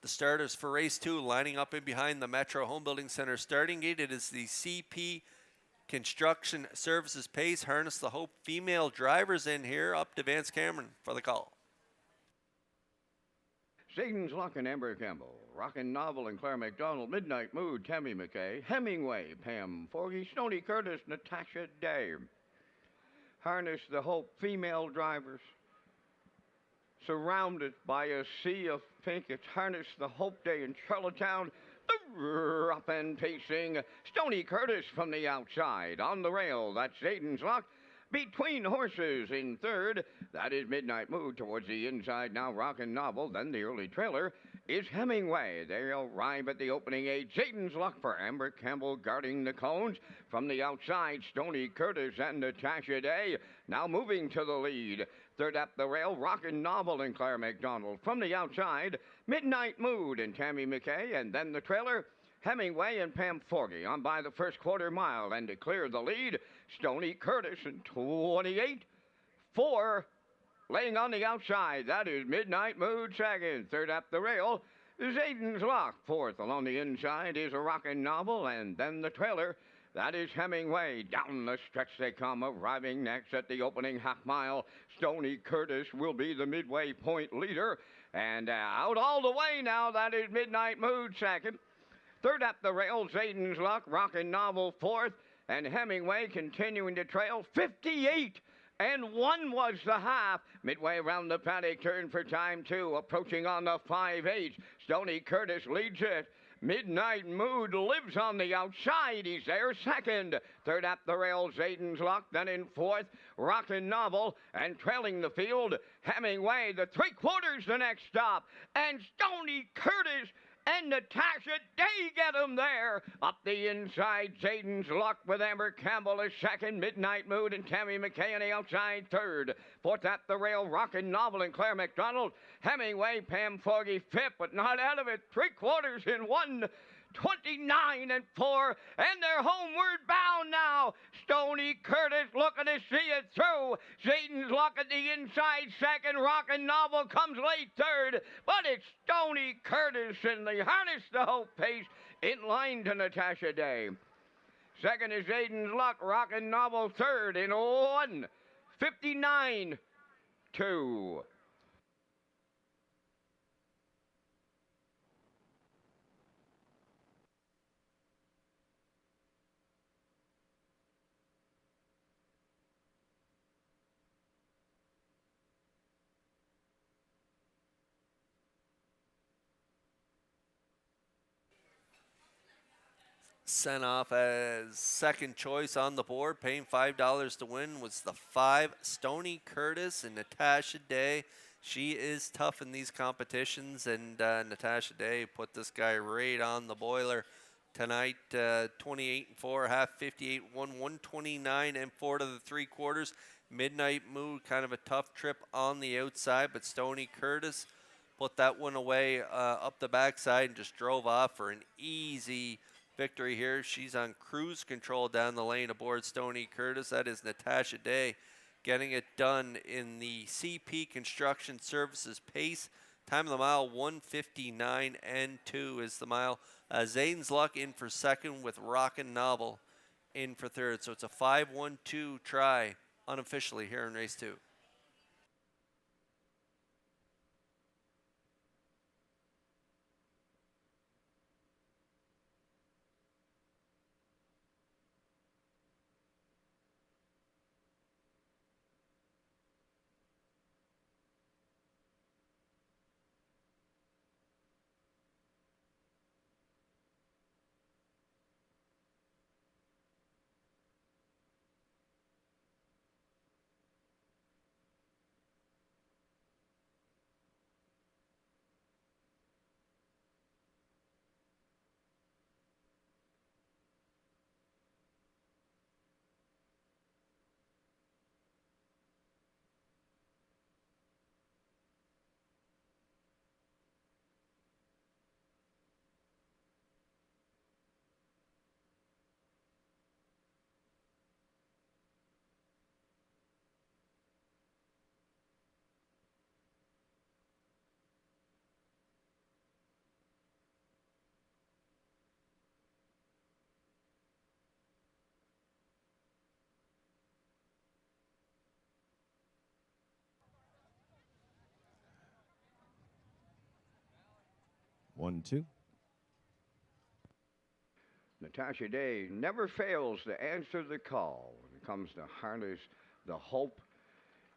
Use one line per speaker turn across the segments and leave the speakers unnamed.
The starters for race 2 lining up in behind the Metro Home Building Center starting gate. It is the CP Construction Services Pace Harness the Hope female drivers in here. Up to Vance Cameron for the call.
Satan's Luck and Amber Campbell, Rockin' Novel and Claire McDonald, Midnight Mood, Tammy McKay, Hemingway, Pam Forgy, Stony Curtis, Natasha Day. Harness the Hope female drivers. Surrounded by a sea of pink, it's Harness the Hope Day in Charlottetown. Up and pacing, Stony Curtis from the outside. On the rail, that's Satan's Luck. Between horses in third, that is Midnight Mood. Towards the inside now, Rockin' Novel. Then the early trailer is Hemingway. They'll arrive at the opening eight. Satan's Luck for Amber Campbell guarding the cones. From the outside, Stony Curtis and Natasha Day now moving to the lead. Third up the rail, Rockin' Novel and Claire McDonald. From the outside, Midnight Mood and Tammy McKay. And then the trailer, Hemingway and Pam Forgy on by the first quarter mile. And to clear the lead, Stony Curtis in 28-4. Laying on the outside, that is Midnight Mood second. Third up the rail, Satan's Luck. Fourth along the inside is a Rockin' Novel. And then the trailer, that is Hemingway. Down the stretch they come, arriving next at the opening half mile. Stony Curtis will be the midway point leader. And out all the way now, that is Midnight Mood second. Third up the rail, Satan's Luck, Rockin' Novel fourth. And Hemingway continuing to trail 58-1 was the half. Midway around the paddock turn for time two. Approaching on the 5-8. Stony Curtis leads it. Midnight Mood lives on the outside. He's there second. Third up the rail, Satan's Luck. Then in fourth, Rockin' Novel. And trailing the field, Hemingway. The three quarters the next stop. And Stony Curtis and Natasha Day get him there. Up the inside, Satan's Luck with Amber Campbell is second. Midnight Mood and Tammy McKay on the outside third. Fourth at the rail, Rockin' Novel and Claire McDonald. Hemingway, Pam Forgy fifth, but not out of it. Three quarters in 1:29-4, and they're homeward bound now. Stony Curtis looking to see it through. Satan's Luck at the inside second. Rockin' Novel comes late third, but it's Stony Curtis in the Harness the Hope pace in line to Natasha Day. Second is Satan's Luck. Rockin' Novel third in 1:59-2.
Sent off as second choice on the board, paying $5 to win, was the 5 Stony Curtis and Natasha Day. She is tough in these competitions, and Natasha Day put this guy right on the boiler tonight. 28-4, half 58-1, 129-4 to the three quarters. Midnight Mood, kind of a tough trip on the outside, but Stony Curtis put that one away up the backside and just drove off for an easy victory here. She's on cruise control down the lane aboard Stony Curtis. That is Natasha Day getting it done in the CP Construction Services pace. Time of the mile, 1:59-2 is the mile. Zane's Luck in for second with Rockin' Novel in for third. So it's a 5-1-2 try unofficially here in race 2.
1-2.
Natasha Day never fails to answer the call when it comes to harness the hope.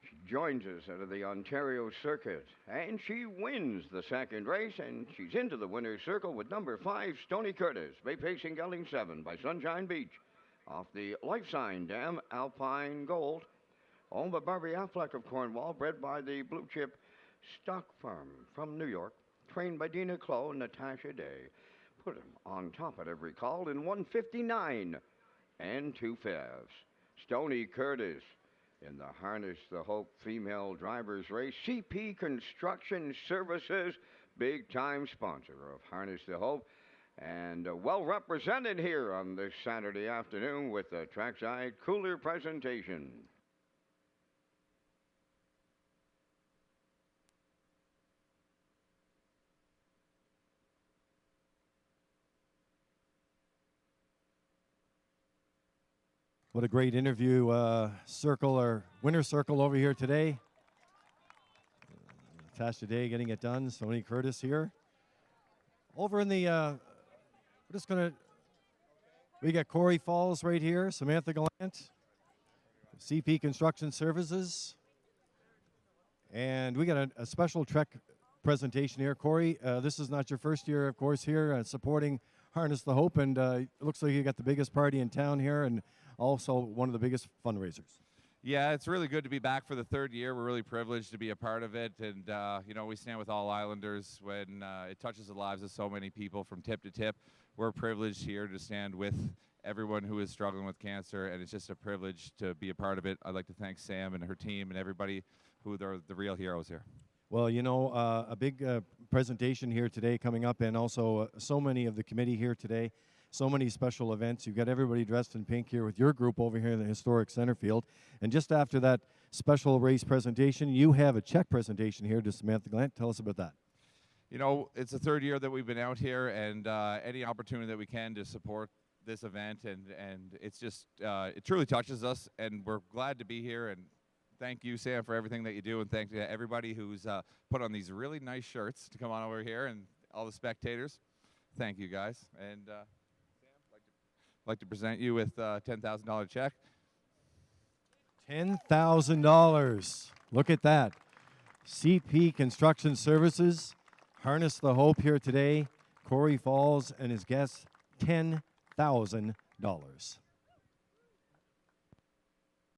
She joins us out of the Ontario circuit, and she wins the second race, and she's into the winner's circle with number 5, Stony Curtis, Bay Pacing Gelding 7 by Sunshine Beach, off the Life Sign Dam Alpine Gold, owned by Barbie Affleck of Cornwall, bred by the Blue Chip Stock Farm from New York, trained by Dina Clow and Natasha Day. Put him on top at every call in 159 and 2/5. Stony Curtis in the Harness the Hope female drivers race. CP Construction Services, big time sponsor of Harness the Hope, and well represented here on this Saturday afternoon with a trackside cooler presentation.
What a great interview circle or winner circle over here today. Natasha Day getting it done. Stony Curtis here. Over in the, we're just going to, we got Corey Falls right here, Samantha Gallant, CP Construction Services, and we got a special Trek presentation here. Corey, this is not your first year, of course, here supporting Harness the Hope, and it looks like you got the biggest party in town here, and also one of the biggest fundraisers.
Yeah, it's really good to be back for the third year. We're really privileged to be a part of it, and you know, we stand with all Islanders when it touches the lives of so many people from tip to tip. We're privileged here to stand with everyone who is struggling with cancer, and it's just a privilege to be a part of it. I'd like to thank Sam and her team and everybody who are the real heroes here.
Well, you know, a big presentation here today coming up, and also so many of the committee here today. So many special events. You've got everybody dressed in pink here with your group over here in the historic center field. And just after that special race presentation, you have a check presentation here to Samantha Gallant. Tell us about that.
You know, it's the third year that we've been out here, and any opportunity that we can to support this event, and it's just, it truly touches us, and we're glad to be here. And thank you, Sam, for everything that you do, and thank you to everybody who's put on these really nice shirts to come on over here, and all the spectators. Thank you, guys. And I'd like to present you with a $10,000 check.
$10,000. Look at that. CP Construction Services, Harness the Hope here today. Corey Falls and his guests, $10,000.